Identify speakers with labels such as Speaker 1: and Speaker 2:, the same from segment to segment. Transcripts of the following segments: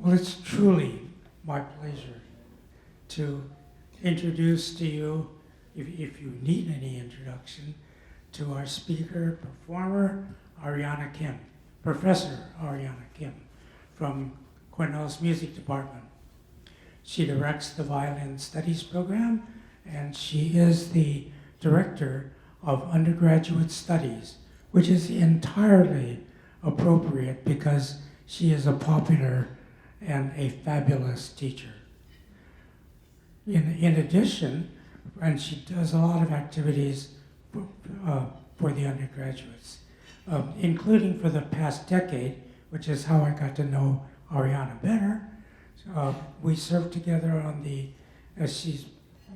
Speaker 1: Well, it's truly my pleasure to introduce to you, if you need any introduction, to our speaker, performer, Ariana Kim, Professor Ariana Kim, from Cornell's Music Department. She directs the Violin Studies program, and she is the director of undergraduate studies, which is entirely appropriate because she is a popular and a fabulous teacher. In addition, and she does a lot of activities for the undergraduates, including for the past decade, which is how I got to know Ariana better. We served together on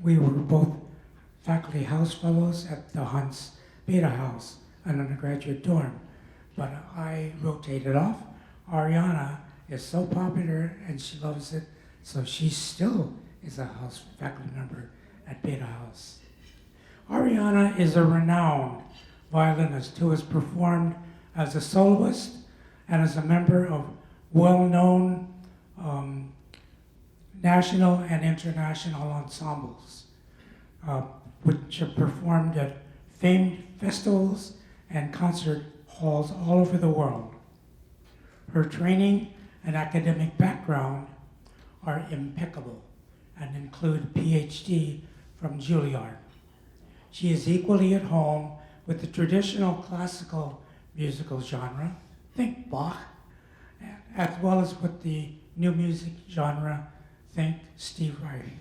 Speaker 1: we were both faculty house fellows at the Hunts Beta House, an undergraduate dorm. But I rotated off. Ariana is so popular and she loves it, so she still is a house faculty member at Beta House. Ariana is a renowned violinist who has performed as a soloist and as a member of well-known national and international ensembles, which have performed at famed festivals and concert halls all over the world. Her training and academic background are impeccable and include a PhD from Juilliard. She is equally at home with the traditional classical musical genre, think Bach, as well as with the new music genre, think Steve Reich.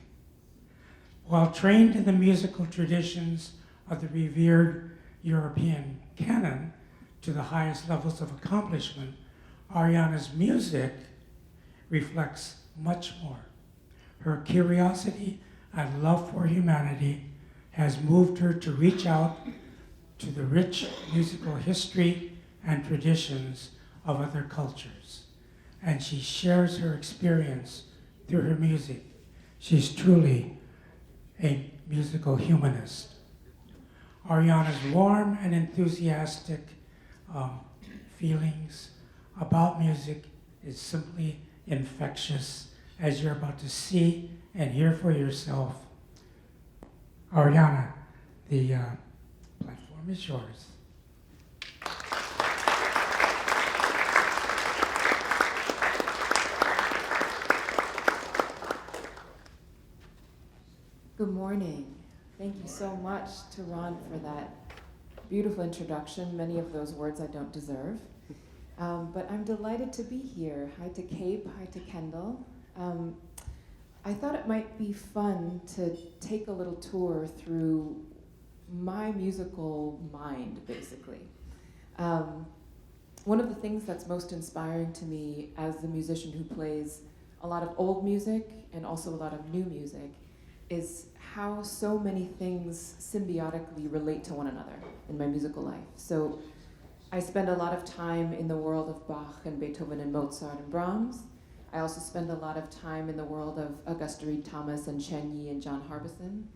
Speaker 1: While trained in the musical traditions of the revered European canon to the highest levels of accomplishment, Ariana's music reflects much more. Her curiosity and love for humanity has moved her to reach out to the rich musical history and traditions of other cultures, and she shares her experience through her music. She's truly a musical humanist. Ariana's warm and enthusiastic feelings about music is simply infectious, as you're about to see and hear for yourself. Ariana, the platform is yours.
Speaker 2: Good morning. Thank you so much to Ron for that beautiful introduction. Many of those words I don't deserve. But I'm delighted to be here. Hi to Cape, hi to Kendall. I thought it might be fun to take a little tour through my musical mind, basically. One of the things that's most inspiring to me as the musician who plays a lot of old music and also a lot of new music is how so many things symbiotically relate to one another in my musical life. So I spend a lot of time in the world of Bach and Beethoven and Mozart and Brahms. I also spend a lot of time in the world of Augusta Reed-Thomas and Chen Yi and John Harbison.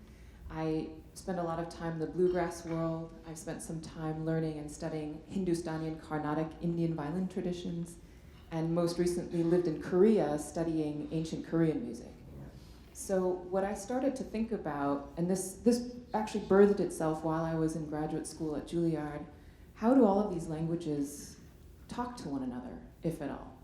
Speaker 2: I spend a lot of time in the bluegrass world. I've spent some time learning and studying Hindustani and Carnatic Indian violin traditions, and most recently lived in Korea studying ancient Korean music. So what I started to think about, and this actually birthed itself while I was in graduate school at Juilliard, how do all of these languages talk to one another, if at all?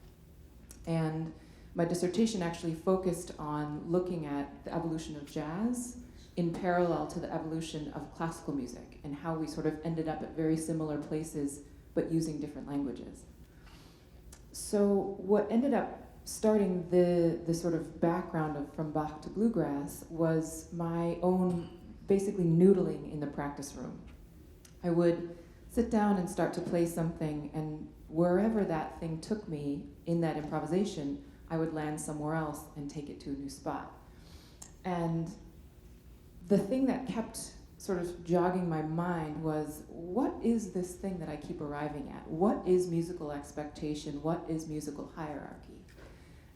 Speaker 2: And my dissertation actually focused on looking at the evolution of jazz in parallel to the evolution of classical music and how we sort of ended up at very similar places but using different languages. So what ended up starting the sort of background of from Bach to bluegrass was my own basically noodling in the practice room. I would sit down and start to play something, and wherever that thing took me in that improvisation, I would land somewhere else and take it to a new spot. And the thing that kept sort of jogging my mind was, what is this thing that I keep arriving at? What is musical expectation? What is musical hierarchy?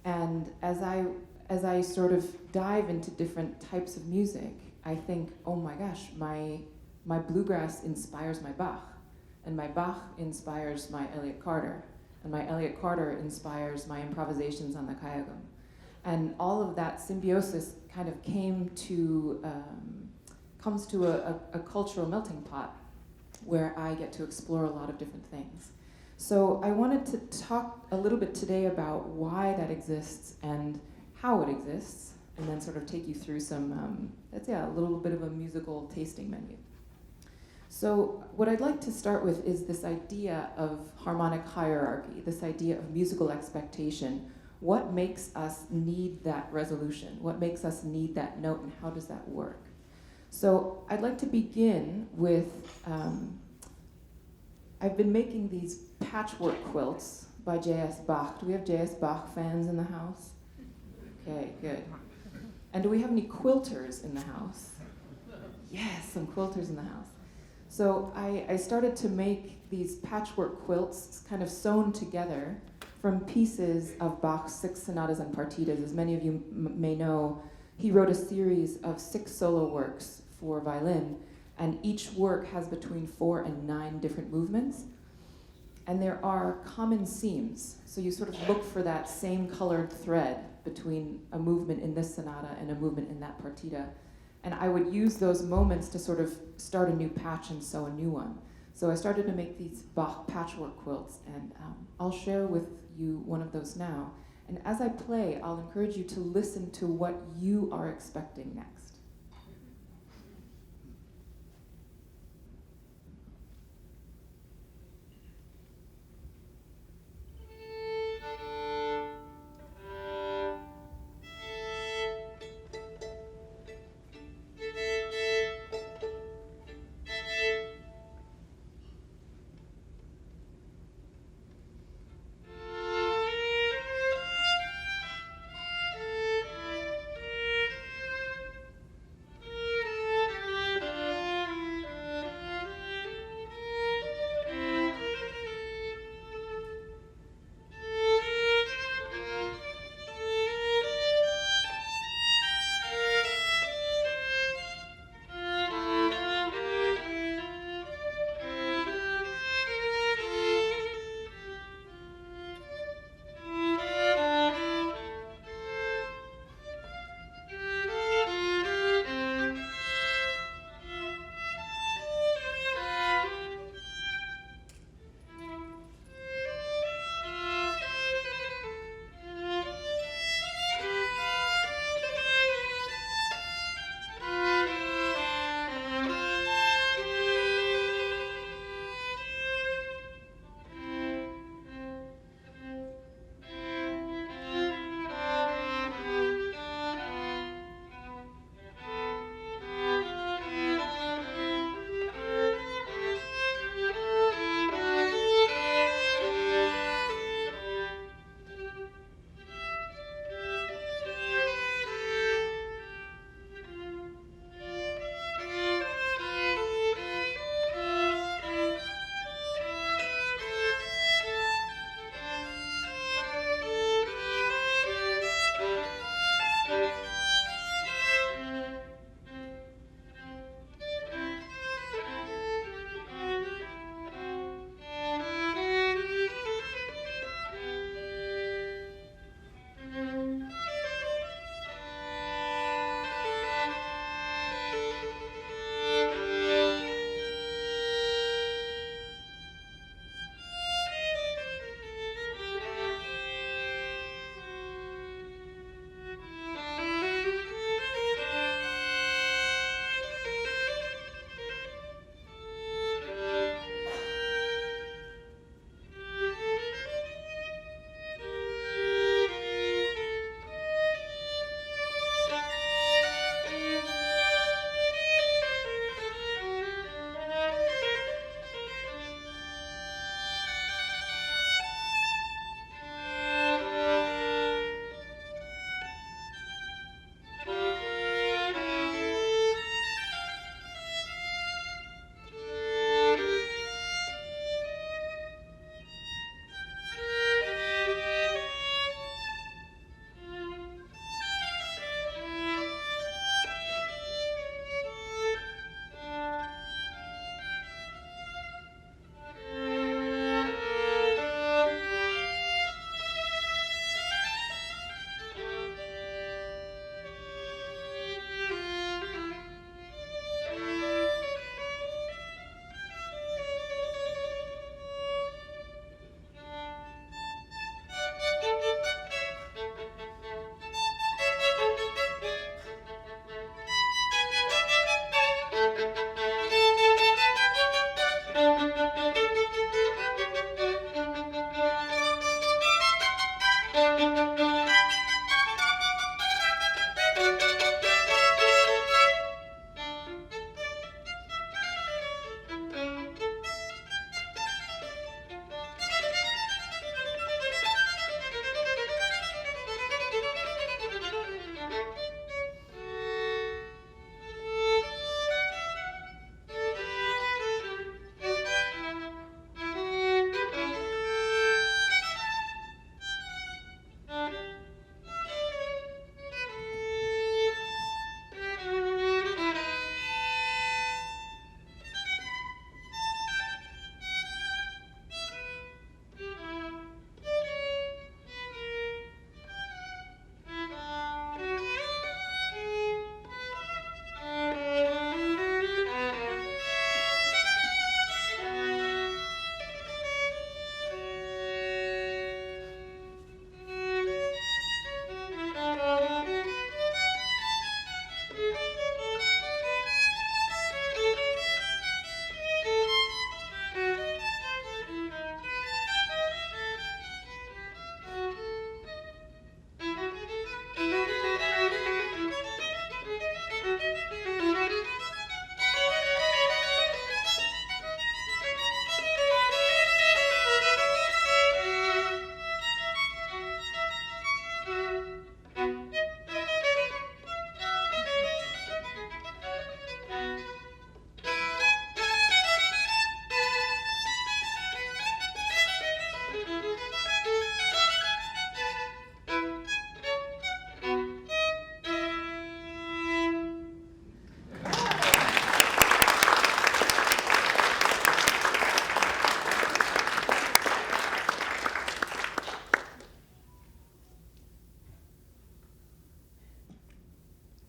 Speaker 2: And as I sort of dive into different types of music, I think, oh my gosh, my bluegrass inspires my Bach, and my Bach inspires my Elliott Carter, and my Elliott Carter inspires my improvisations on the kayagum. And all of that symbiosis kind of comes to a cultural melting pot where I get to explore a lot of different things. So I wanted to talk a little bit today about why that exists and how it exists, and then sort of take you through some, a little bit of a musical tasting menu. So what I'd like to start with is this idea of harmonic hierarchy, this idea of musical expectation. What makes us need that resolution? What makes us need that note, and how does that work? So I'd like to begin with, I've been making these patchwork quilts by J.S. Bach. Do we have J.S. Bach fans in the house? Okay, good. And do we have any quilters in the house? Yes, some quilters in the house. So I started to make these patchwork quilts kind of sewn together from pieces of Bach's 6 sonatas and partitas. As many of you may know, he wrote a series of 6 solo works for violin, and each work has between 4 and 9 different movements. And there are common seams, so you sort of look for that same colored thread between a movement in this sonata and a movement in that partita. And I would use those moments to sort of start a new patch and sew a new one. So I started to make these Bach patchwork quilts, and I'll share with you one of those now. And as I play, I'll encourage you to listen to what you are expecting next.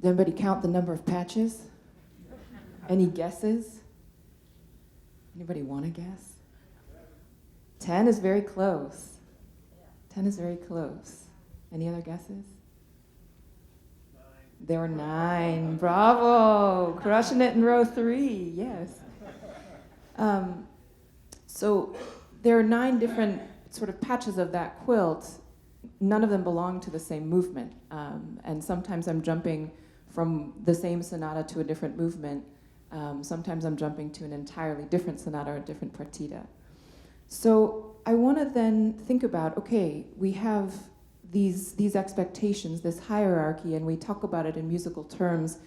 Speaker 2: Did anybody count the number of patches? Any guesses? Anybody want to guess? 10 is very close. 10 is very close. Any other guesses? There were 9. Bravo! Crushing it in row 3. Yes. So there are 9 different sort of patches of that quilt. None of them belong to the same movement. And sometimes I'm jumping from the same sonata to a different movement. Sometimes I'm jumping to an entirely different sonata or a different partita. So I want to then think about, okay, we have these expectations, this hierarchy, and we talk about it in musical terms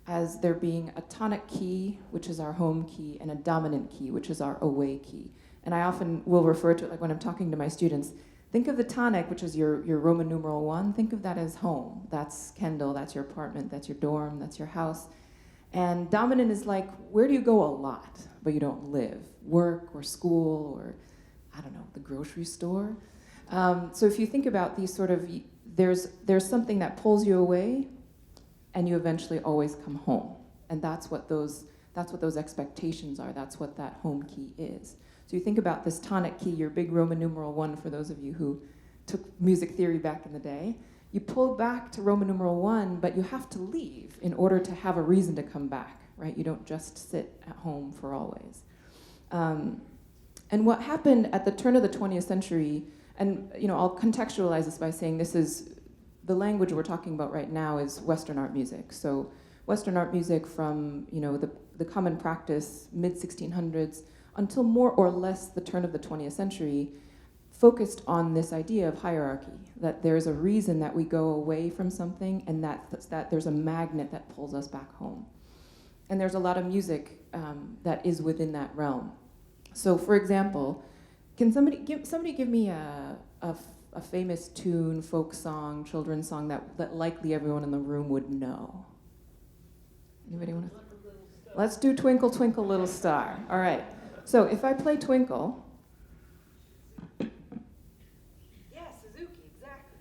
Speaker 2: as there being a tonic key, which is our home key, and a dominant key, which is our away key. And I often will refer to it, like when I'm talking to my students, think of the tonic, which is your Roman numeral 1, think of that as home. That's Kendall, that's your apartment, that's your dorm, that's your house. And dominant is like, where do you go a lot, but you don't live? Work or school or, I don't know, the grocery store. So if you think about these sort of, there's something that pulls you away, and you eventually always come home. And that's what those expectations are. That's what that home key is. So you think about this tonic key, your big Roman numeral 1, for those of you who took music theory back in the day. You pull back to Roman numeral 1, but you have to leave in order to have a reason to come back, right? You don't just sit at home for always. And what happened at the turn of the 20th century, and I'll contextualize this by saying this is, the language we're talking about right now is Western art music. So Western art music from the common practice, mid-1600s, until more or less the turn of the 20th century, focused on this idea of hierarchy, that there's a reason that we go away from something, and that there's a magnet that pulls us back home. And there's a lot of music that is within that realm. So for example, can somebody give me a famous tune, folk song, children's song that likely everyone in the room would know? Anybody want to? Let's do Twinkle, Twinkle, Little Star. All right. So if I play Twinkle. Yeah, Suzuki, exactly.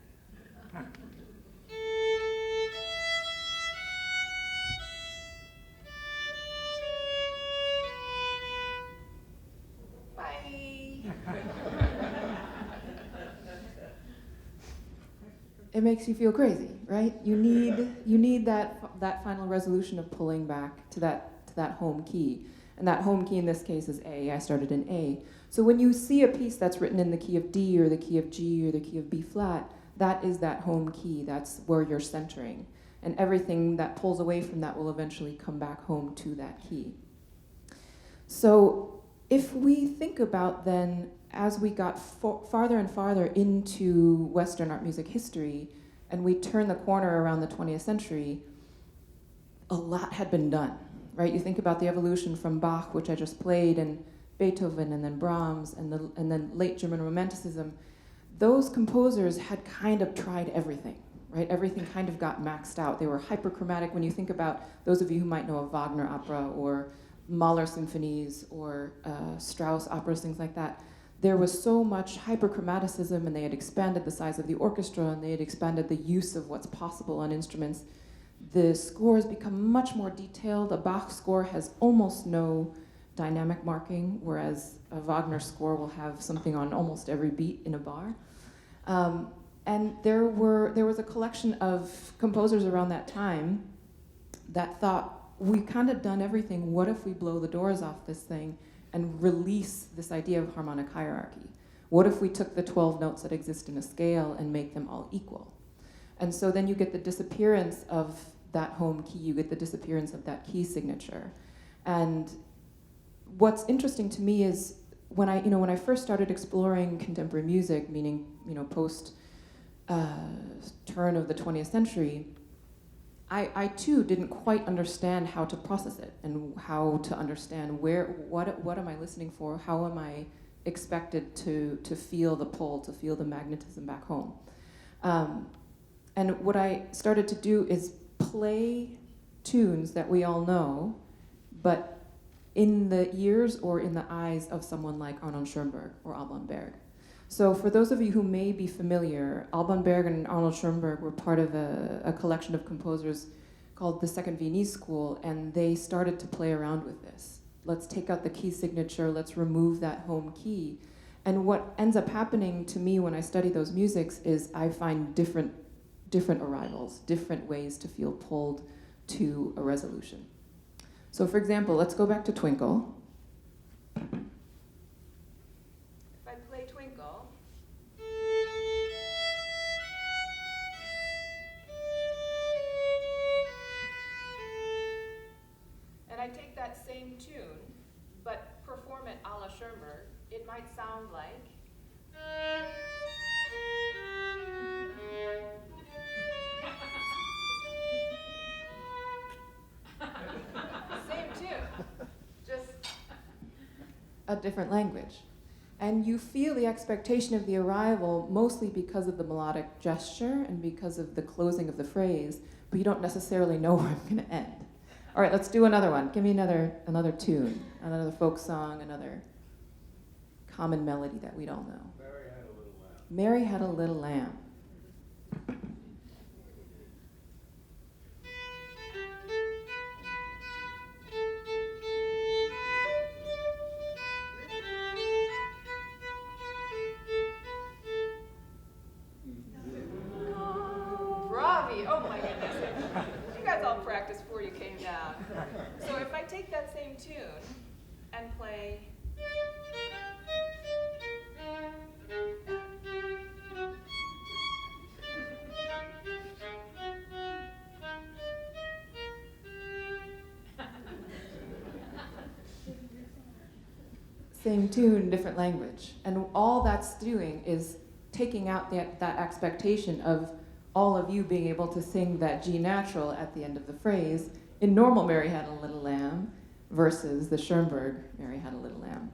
Speaker 2: Bye. It makes you feel crazy, right? You need that final resolution of pulling back to that home key. And that home key in this case is A. I started in A. So when you see a piece that's written in the key of D or the key of G or the key of B flat, that is that home key. That's where you're centering. And everything that pulls away from that will eventually come back home to that key. So if we think about then, as we got farther and farther into Western art music history, and we turn the corner around the 20th century, a lot had been done. Right, you think about the evolution from Bach, which I just played, and Beethoven, and then Brahms, and then late German Romanticism. Those composers had kind of tried everything, right? Everything kind of got maxed out. They were hyperchromatic. When you think about those of you who might know of Wagner opera or Mahler symphonies or Strauss operas, things like that, there was so much hyperchromaticism, and they had expanded the size of the orchestra, and they had expanded the use of what's possible on instruments. The scores become much more detailed. A Bach score has almost no dynamic marking, whereas a Wagner score will have something on almost every beat in a bar. And there was a collection of composers around that time that thought, we've kind of done everything. What if we blow the doors off this thing and release this idea of harmonic hierarchy? What if we took the 12 notes that exist in a scale and make them all equal? And so then you get the disappearance of that home key, you get the disappearance of that key signature. And what's interesting to me is when I first started exploring contemporary music, meaning post turn of the 20th century, I too didn't quite understand how to process it and how to understand what am I listening for, how am I expected to feel the pull, to feel the magnetism back home. And what I started to do is play tunes that we all know, but in the ears or in the eyes of someone like Arnold Schoenberg or Alban Berg. So for those of you who may be familiar, Alban Berg and Arnold Schoenberg were part of a collection of composers called the Second Viennese School, and they started to play around with this. Let's take out the key signature, let's remove that home key. And what ends up happening to me when I study those musics is I find different arrivals, different ways to feel pulled to a resolution. So for example, let's go back to Twinkle. If I play Twinkle, and I take that same tune, but perform it a la Schoenberg, it might sound like. Same tune, just a different language. And you feel the expectation of the arrival mostly because of the melodic gesture and because of the closing of the phrase, but you don't necessarily know where I'm going to end. All right, let's do another one. Give me another tune, another folk song, another common melody that we'd all know.
Speaker 3: Mary Had a Little Lamb.
Speaker 2: Mary Had a Little Lamb. Bravi! Oh my goodness. You guys all practiced before you came down. So if I take that same tune and play. Same tune, different language. And all that's doing is taking out that expectation of all of you being able to sing that G natural at the end of the phrase in normal Mary Had a Little Lamb versus the Schoenberg Mary Had a Little Lamb.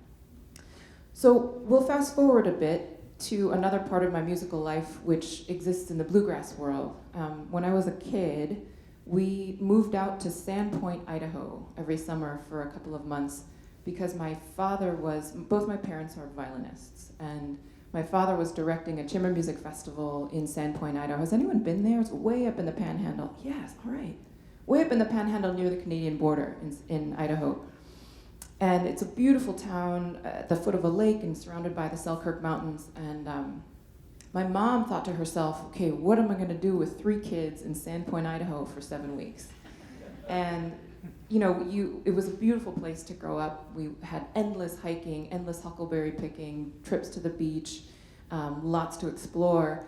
Speaker 2: So we'll fast forward a bit to another part of my musical life which exists in the bluegrass world. When I was a kid, we moved out to Sandpoint, Idaho every summer for a couple of months because both my parents are violinists, and my father was directing a chamber music festival in Sandpoint, Idaho. Has anyone been there? It's way up in the Panhandle. Yes, all right. Way up in the Panhandle near the Canadian border in Idaho. And it's a beautiful town at the foot of a lake and surrounded by the Selkirk Mountains. And my mom thought to herself, okay, what am I going to do with 3 kids in Sandpoint, Idaho for 7 weeks? And it was a beautiful place to grow up. We had endless hiking, endless huckleberry picking, trips to the beach, lots to explore.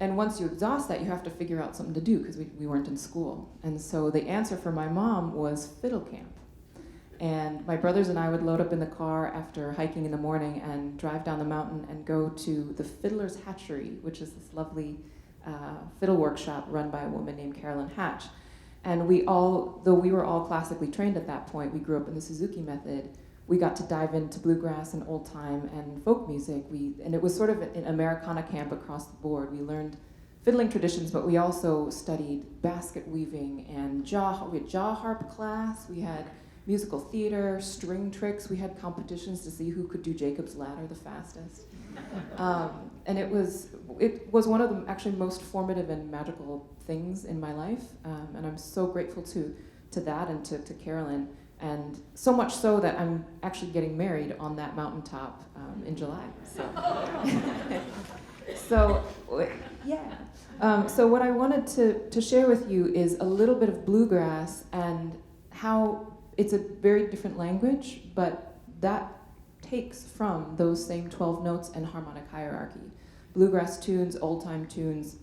Speaker 2: And once you exhaust that, you have to figure out something to do because we weren't in school. And so the answer for my mom was fiddle camp. And my brothers and I would load up in the car after hiking in the morning and drive down the mountain and go to the Fiddler's Hatchery, which is this lovely fiddle workshop run by a woman named Carolyn Hatch. And though we were all classically trained at that point, we grew up in the Suzuki method, we got to dive into bluegrass and old time and folk music. And it was sort of an Americana camp across the board. We learned fiddling traditions, but we also studied basket weaving and we had jaw harp class, we had musical theater, string tricks, we had competitions to see who could do Jacob's Ladder the fastest. And it was one of the actually most formative and magical things in my life, and I'm so grateful to that and to Carolyn, and so much so that I'm actually getting married on that mountaintop in July. So yeah. So what I wanted to share with you is a little bit of bluegrass and how it's a very different language, but that takes from those same 12 notes and harmonic hierarchy. Bluegrass tunes, old-time tunes,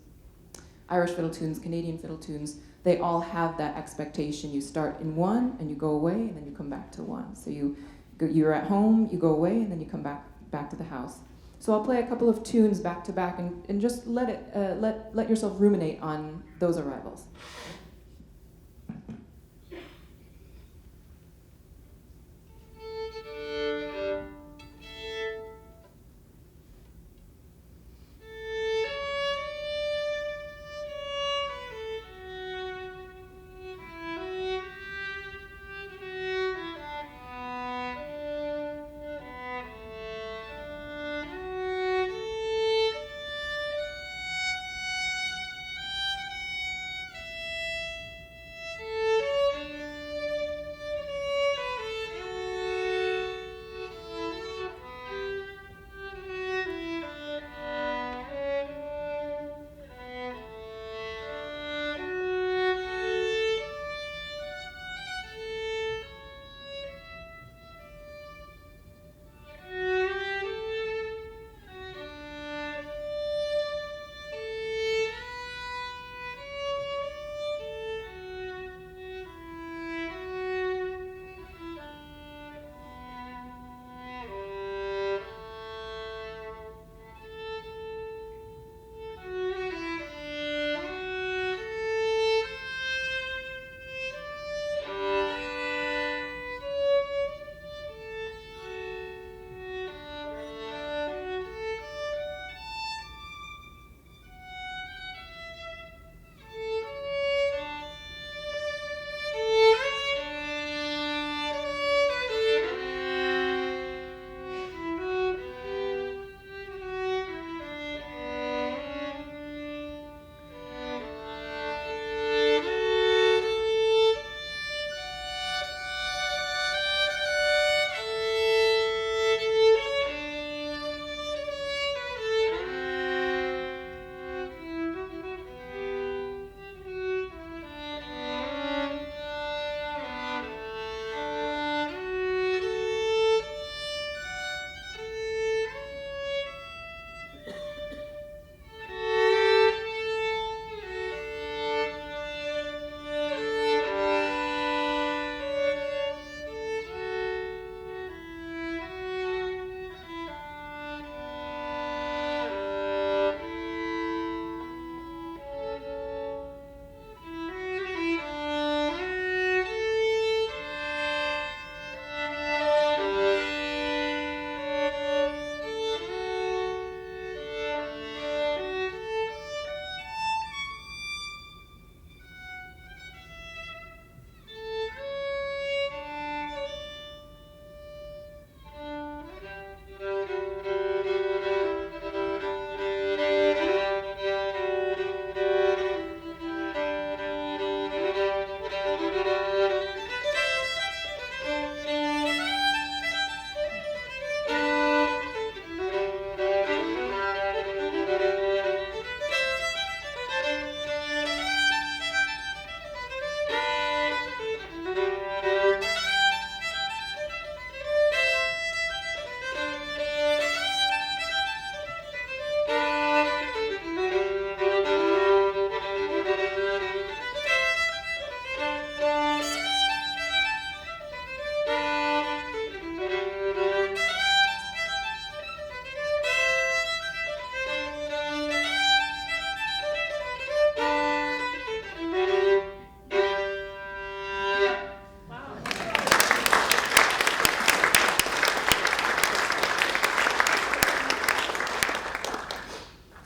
Speaker 2: Irish fiddle tunes, Canadian fiddle tunes, they all have that expectation. You start in one, and you go away, and then you come back to one. So you're at home, you go away, and then you come back to the house. So I'll play a couple of tunes back to back, and just let yourself ruminate on those arrivals.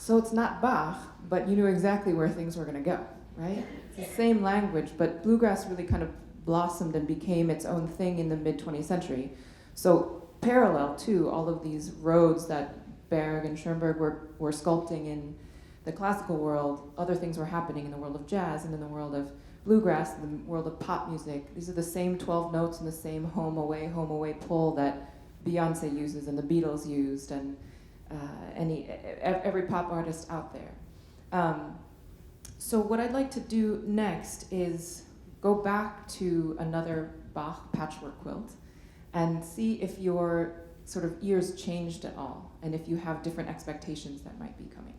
Speaker 2: So it's not Bach, but you knew exactly where things were going to go, right? It's the same language, but bluegrass really kind of blossomed and became its own thing in the mid 20th century. So parallel to all of these roads that Berg and Schoenberg were sculpting in the classical world, other things were happening in the world of jazz and in the world of bluegrass, in the world of pop music. These are the same 12 notes and the same home away pull that Beyonce uses and the Beatles used and every pop artist out there. So what I'd like to do next is go back to another Bach patchwork quilt and see if your sort of ears changed at all and if you have different expectations that might be coming.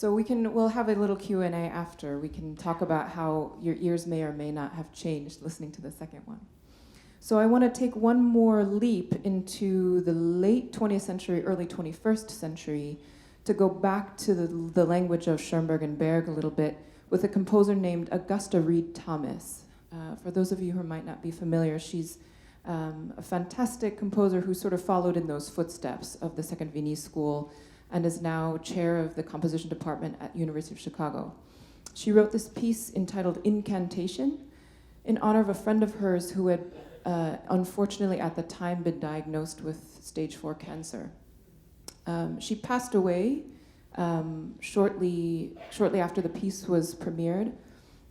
Speaker 2: So we'll have a little Q&A after. We can talk about how your ears may or may not have changed listening to the second one. So I want to take one more leap into the late 20th century, early 21st century, to go back to the language of Schoenberg and Berg a little bit with a composer named Augusta Reed Thomas. For those of you who might not be familiar, she's a fantastic composer who sort of followed in those footsteps of the Second Viennese School and is now chair of the composition department at University of Chicago. She wrote this piece entitled Incantation in honor of a friend of hers who had unfortunately at the time been diagnosed with stage 4 cancer. She passed away shortly after the piece was premiered,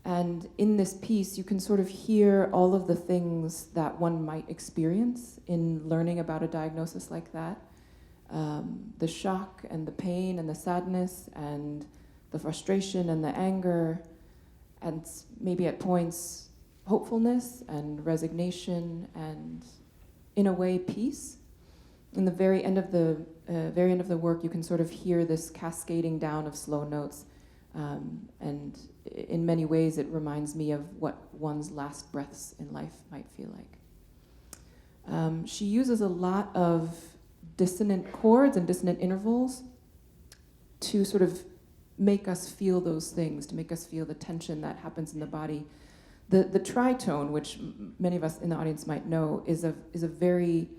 Speaker 2: and in this piece you can sort of hear all of the things that one might experience in learning about a diagnosis like that. The shock and the pain and the sadness and the frustration and the anger, and maybe at points hopefulness and resignation and, in a way, peace. In the very end of the work, you can sort of hear this cascading down of slow notes, and in many ways, it reminds me of what one's last breaths in life might feel like. She uses a lot of dissonant chords and dissonant intervals to sort of make us feel those things, to make us feel the tension that happens in the body. The tritone, which many of us in the audience might know, is a very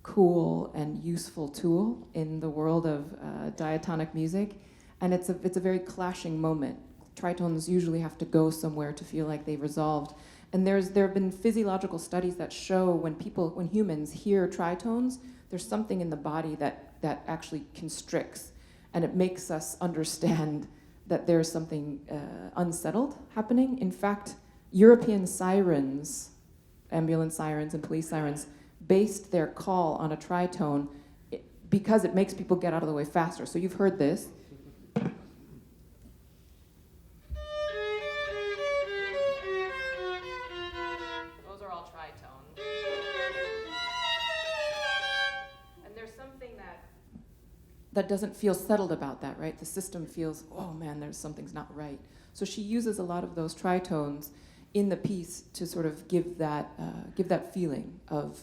Speaker 2: cool and useful tool in the world of diatonic music, and it's a very clashing moment. Tritones usually have to go somewhere to feel like they've resolved, and there have been physiological studies that show when humans hear tritones, there's something in the body that actually constricts, and it makes us understand that there's something unsettled happening. In fact, European sirens, ambulance sirens and police sirens, based their call on a tritone because it makes people get out of the way faster. So you've heard this. Those are all tritone. And there's something that doesn't feel settled about that, right? The system feels, oh man, something's not right. So she uses a lot of those tritones in the piece to sort of give that feeling of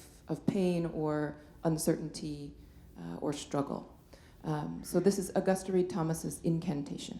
Speaker 2: pain or uncertainty or struggle. So this is Augusta Reed Thomas's Incantation.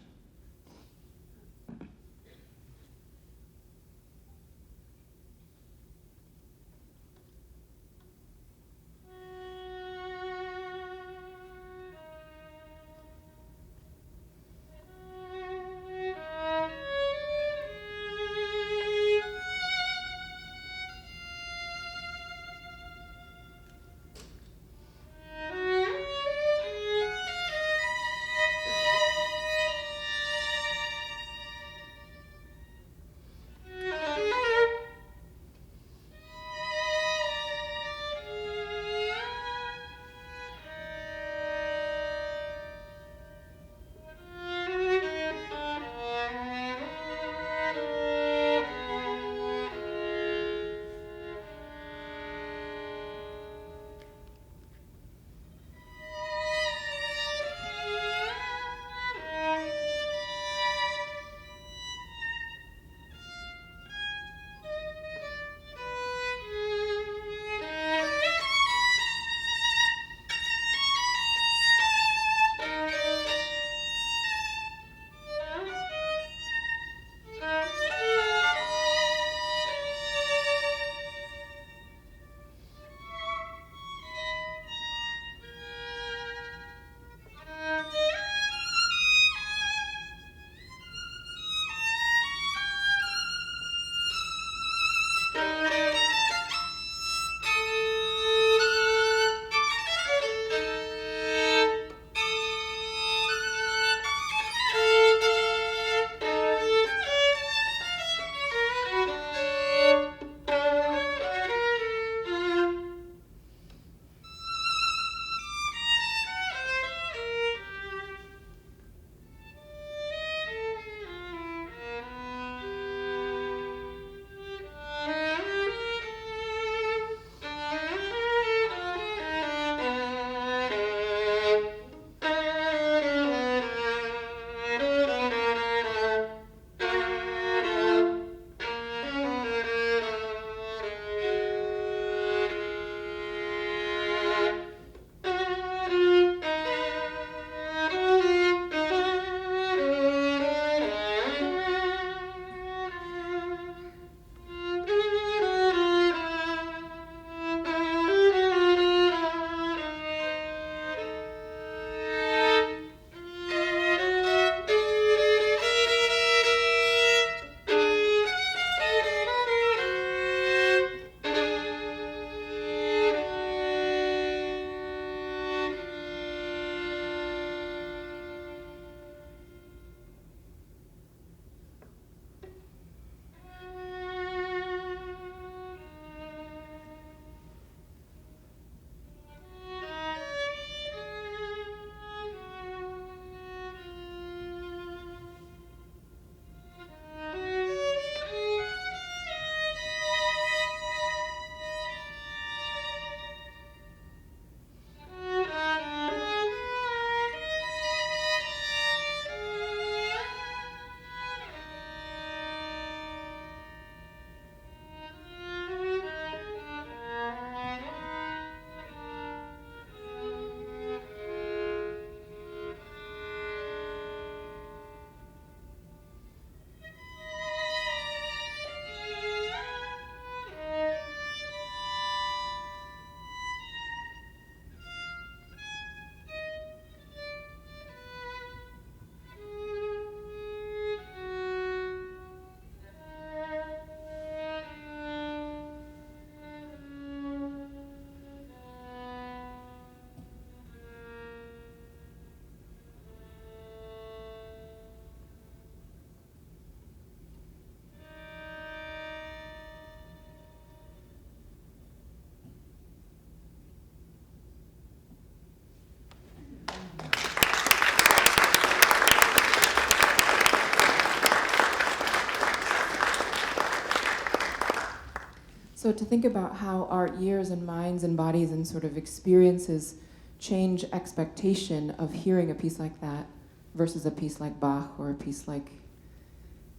Speaker 2: So to think about how our ears and minds and bodies and sort of experiences change expectation of hearing a piece like that versus a piece like Bach or a piece like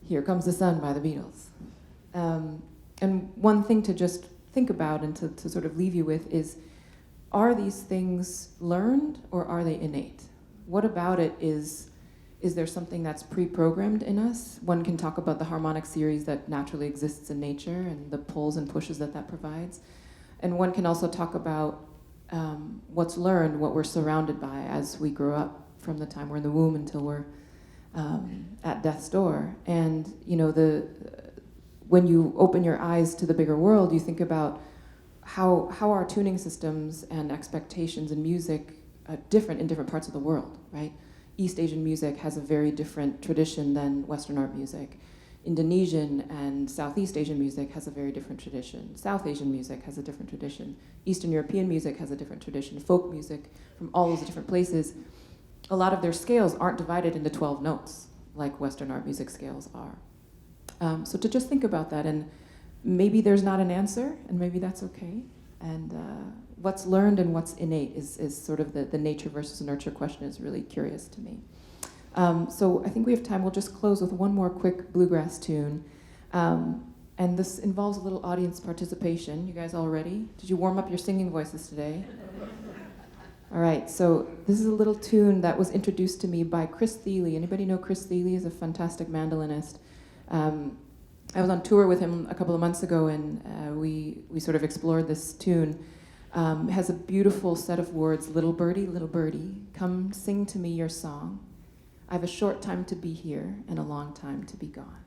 Speaker 2: Here Comes the Sun by the Beatles. And one thing to just think about and to sort of leave you with is, are these things learned or are they innate? What about it is there something that's pre-programmed in us? One can talk about the harmonic series that naturally exists in nature and the pulls and pushes that provides. And one can also talk about what's learned, what we're surrounded by as we grow up from the time we're in the womb until we're at death's door. And when you open your eyes to the bigger world, you think about how our tuning systems and expectations in music are different in different parts of the world, right? East Asian music has a very different tradition than Western art music. Indonesian and Southeast Asian music has a very different tradition. South Asian music has a different tradition. Eastern European music has a different tradition. Folk music from all those different places, a lot of their scales aren't divided into 12 notes like Western art music scales are. So to just think about that, and maybe there's not an answer, and maybe that's okay. And what's learned and what's innate is sort of the nature versus nurture question is really curious to me. So I think we have time. We'll just close with one more quick bluegrass tune. And this involves a little audience participation. You guys all ready? Did you warm up your singing voices today? All right, so this is a little tune that was introduced to me by Chris Thiele. Anybody know Chris Thiele? He's a fantastic mandolinist. I was on tour with him a couple of months ago, and we sort of explored this tune. It has a beautiful set of words, little birdie, come sing to me your song. I have a short time to be here and a long time to be gone.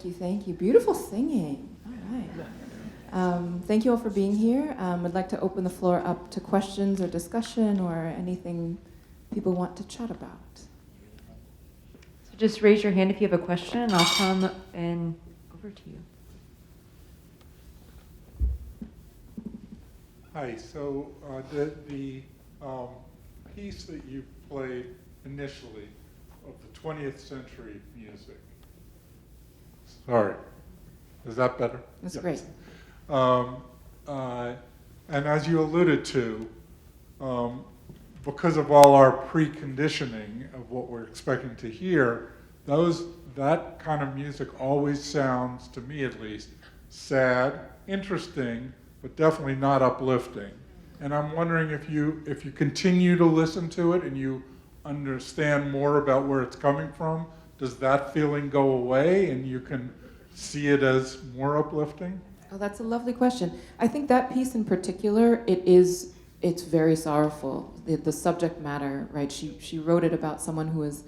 Speaker 2: Thank you, thank you. Beautiful singing. All right. Thank you all for being here. I'd like to open the floor up to questions or discussion or anything people want to chat about.
Speaker 3: So just raise your hand if you have a question, and I'll come and over to you.
Speaker 4: Hi, so the piece that you played initially of the 20th century music. Sorry, is that better?
Speaker 2: That's
Speaker 4: Yes.
Speaker 2: great.
Speaker 4: And as you alluded to, because of all our preconditioning of what we're expecting to hear, that kind of music always sounds, to me at least, sad, interesting, but definitely not uplifting. And I'm wondering if you continue to listen to it and you understand more about where it's coming from, does that feeling go away and you can see it as more uplifting?
Speaker 2: Oh, that's a lovely question. I think that piece in particular, it's very sorrowful. The subject matter, right? She wrote it about someone who is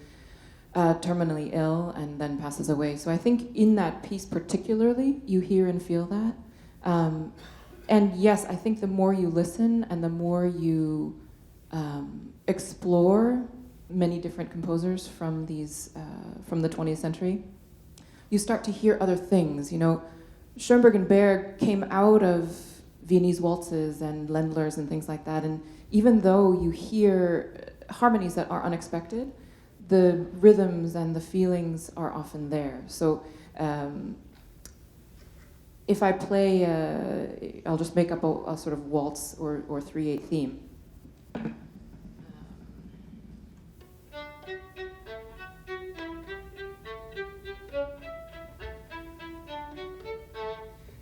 Speaker 2: terminally ill and then passes away. So I think in that piece particularly, you hear and feel that. And yes, I think the more you listen and the more you explore many different composers from from the 20th century, you start to hear other things. You know, Schoenberg and Berg came out of Viennese waltzes and Ländlers and things like that, and even though you hear harmonies that are unexpected, the rhythms and the feelings are often there. So if I play, I'll just make up a sort of waltz or 3/8 theme.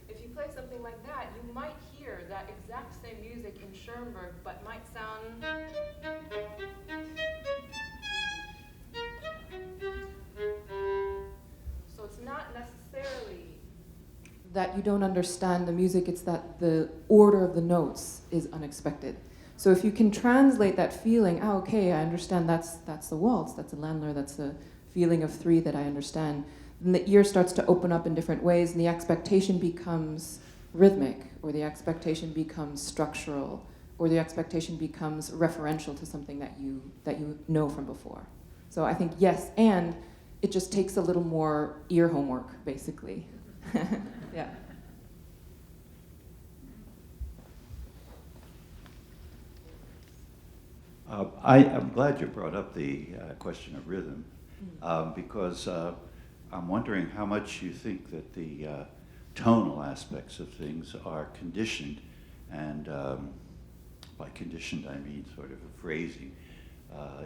Speaker 2: If you play something like that, you might hear that exact same music in Schoenberg, but might sound... So it's not necessarily that you don't understand the music, it's that the order of the notes is unexpected. So if you can translate that feeling, oh, okay, I understand that's the waltz, that's a Ländler, that's a feeling of 3 that I understand, then the ear starts to open up in different ways and the expectation becomes rhythmic, or the expectation becomes structural, or the expectation becomes referential to something that you know from before. So I think yes, and it just takes a little more ear homework, basically. Yeah.
Speaker 5: I'm glad you brought up the question of rhythm, because I'm wondering how much you think that the tonal aspects of things are conditioned, and by conditioned I mean sort of a phrasing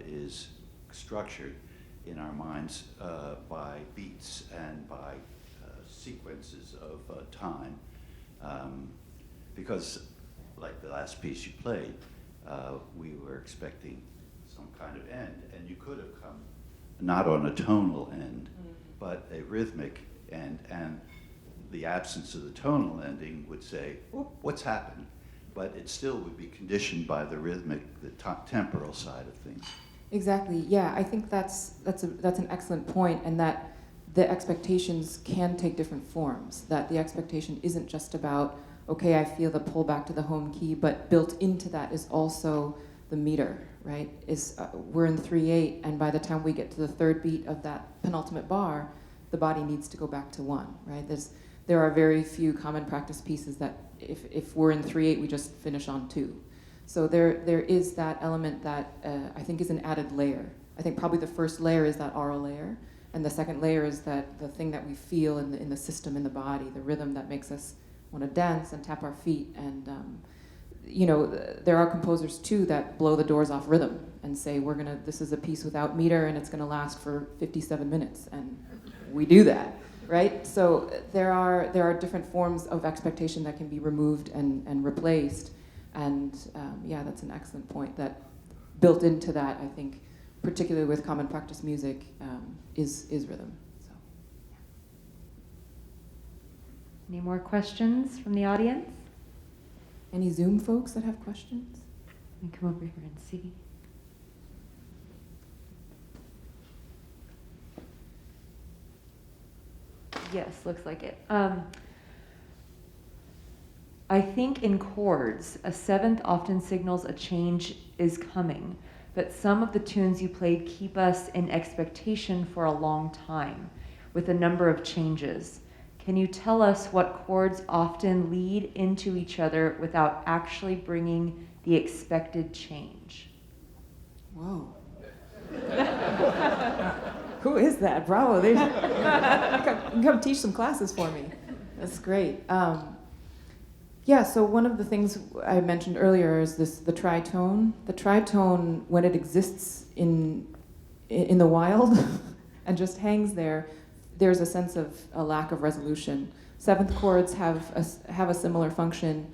Speaker 5: is structured in our minds by beats and by sequences of time, because like the last piece you played, we were expecting some kind of end, and you could have come not on a tonal end, but a rhythmic end, and the absence of the tonal ending would say, what's happening? But it still would be conditioned by the rhythmic, the temporal side of things.
Speaker 2: Exactly. Yeah, I think that's an excellent point, and that the expectations can take different forms. That the expectation isn't just about, okay, I feel the pull back to the home key, but built into that is also the meter, right? We're in 3/8, and by the time we get to the third beat of that penultimate bar, the body needs to go back to 1, right? There are very few common practice pieces that if we're in 3/8, we just finish on 2. So there is that element that I think is an added layer. I think probably the first layer is that aural layer, and the second layer is that the thing that we feel in the system, in the body, the rhythm that makes us want to dance and tap our feet. And there are composers too that blow the doors off rhythm and say this is a piece without meter and it's gonna last for 57 minutes, and we do that, right? So there are different forms of expectation that can be removed and replaced. And that's an excellent point, that built into that, I think, particularly with common practice music, is rhythm. So, yeah.
Speaker 3: Any more questions from the audience?
Speaker 2: Any Zoom folks that have questions?
Speaker 3: You can come over here and see. Yes, looks like it. I think in chords, a seventh often signals a change is coming, but some of the tunes you played keep us in expectation for a long time, with a number of changes. Can you tell us what chords often lead into each other without actually bringing the expected change?
Speaker 2: Whoa. Who is that? Bravo. They come teach some classes for me. That's great. Yeah, so one of the things I mentioned earlier is the tritone. The tritone, when it exists in the wild and just hangs there, there's a sense of a lack of resolution. Seventh chords have a similar function.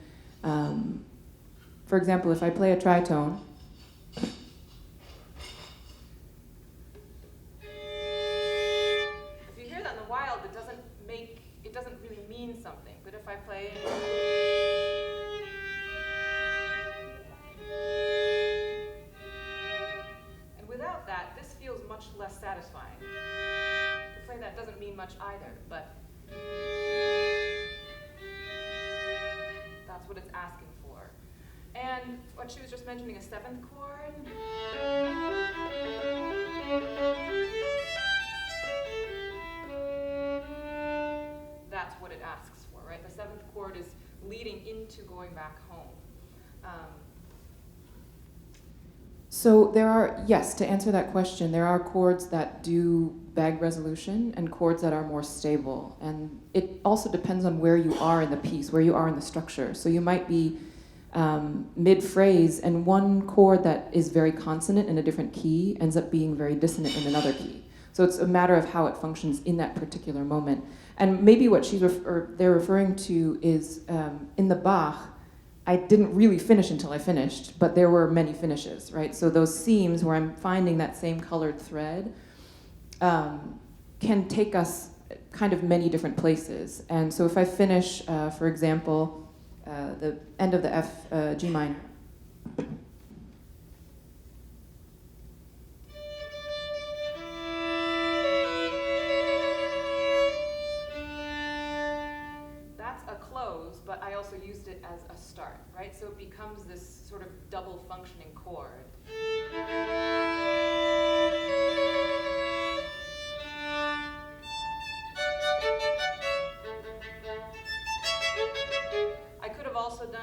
Speaker 2: For example, if I play a tritone, if you hear that in the wild, it doesn't really mean something. But if I play and without that, this feels much less satisfying. To play that doesn't mean much either, but that's what it's asking for. And what she was just mentioning, a seventh chord. That's what it asks for, right? The seventh chord is leading into going back home. So there are, yes, to answer that question, there are chords that do beg resolution and chords that are more stable. And it also depends on where you are in the piece, where you are in the structure. So you might be mid-phrase, and one chord that is very consonant in a different key ends up being very dissonant in another key. So it's a matter of how it functions in that particular moment. And maybe what they're referring to is in the Bach, I didn't really finish until I finished, but there were many finishes, right? So those seams where I'm finding that same colored thread can take us kind of many different places. And so if I finish, for example, the end of the F G minor, that's a close, but I also used it as a start, right? So it becomes this sort of double functioning chord. I could have also done.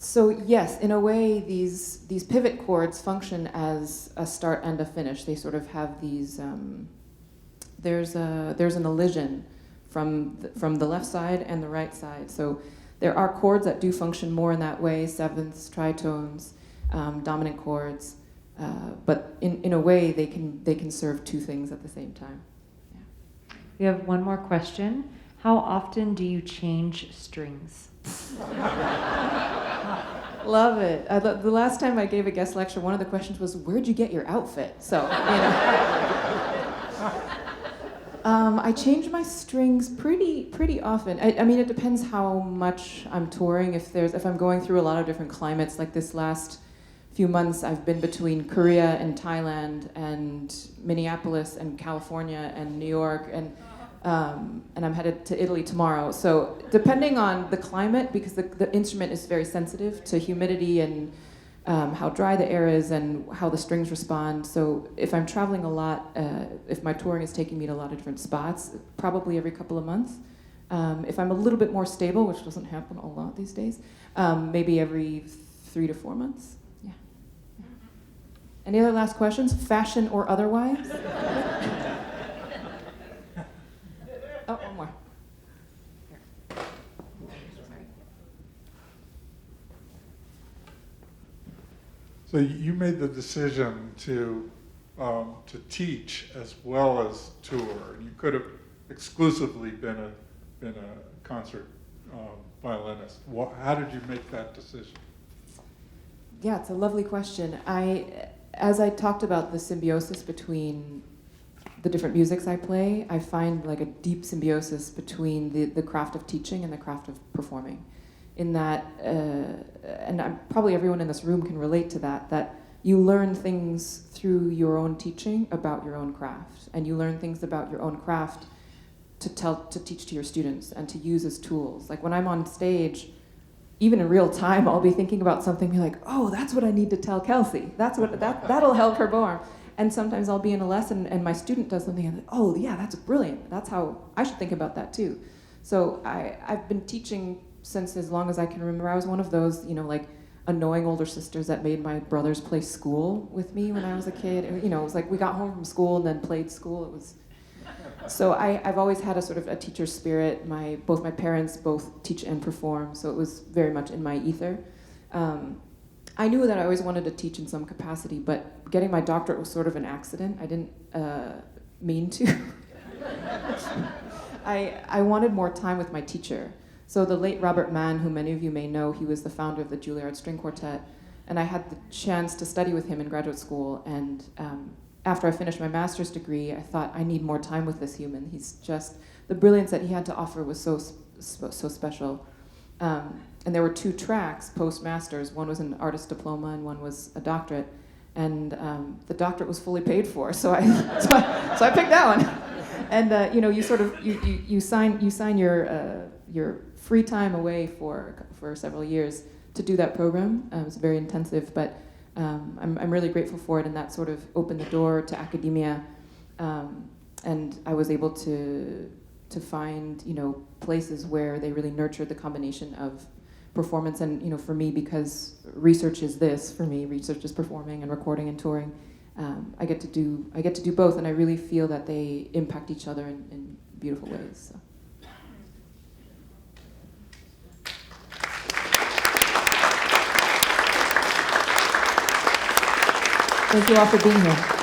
Speaker 2: So yes, in a way, these pivot chords function as a start and a finish. They sort of have these. There's an elision from the left side and the right side. So there are chords that do function more in that way: sevenths, tritones, dominant chords. But in a way, they can serve two things at the same time. Yeah.
Speaker 3: We have one more question. How often do you change strings?
Speaker 2: Love it. The last time I gave a guest lecture, one of the questions was, "Where'd you get your outfit?" So, I change my strings pretty often. I mean, it depends how much I'm touring. If I'm going through a lot of different climates, like this last few months, I've been between Korea and Thailand and Minneapolis and California and New York and I'm headed to Italy tomorrow. So depending on the climate, because the instrument is very sensitive to humidity and how dry the air is and how the strings respond. So if I'm traveling a lot, if my touring is taking me to a lot of different spots, probably every couple of months. If I'm a little bit more stable, which doesn't happen a lot these days, maybe every 3 to 4 months. Yeah. Any other last questions, fashion or otherwise? Oh, one more.
Speaker 4: So you made the decision to teach as well as tour. You could have exclusively been a concert violinist. How did you make that decision?
Speaker 2: Yeah, it's a lovely question. as I talked about the symbiosis between the different musics I play, I find like a deep symbiosis between the craft of teaching and the craft of performing. In that, and probably everyone in this room can relate to that, that you learn things through your own teaching about your own craft, and you learn things about your own craft to teach to your students and to use as tools. Like when I'm on stage, even in real time, I'll be thinking about something, be like, oh, that's what I need to tell Kelsey. That'll help her bow arm. And sometimes I'll be in a lesson and my student does something and, oh yeah, that's brilliant. That's how I should think about that too. So I've been teaching since as long as I can remember. I was one of those, like annoying older sisters that made my brothers play school with me when I was a kid. It was like we got home from school and then played school. So I've always had a sort of a teacher spirit. Both my parents both teach and perform, so it was very much in my ether. I knew that I always wanted to teach in some capacity, but getting my doctorate was sort of an accident. I didn't mean to. I wanted more time with my teacher. So the late Robert Mann, who many of you may know, he was the founder of the Juilliard String Quartet, and I had the chance to study with him in graduate school, and after I finished my master's degree, I thought, I need more time with this human. He's just, the brilliance that he had to offer was so special. And there were 2 tracks post-masters. One was an artist's diploma and one was a doctorate. And the doctorate was fully paid for, so I picked that one. And you sort of, you sign your free time away for several years to do that program. It was very intensive, but I'm really grateful for it, and that sort of opened the door to academia, and I was able to find places where they really nurtured the combination of performance and for me, because research is this for me, research is performing and recording and touring. I get to do both, and I really feel that they impact each other in beautiful ways. So. Thank you all for being here.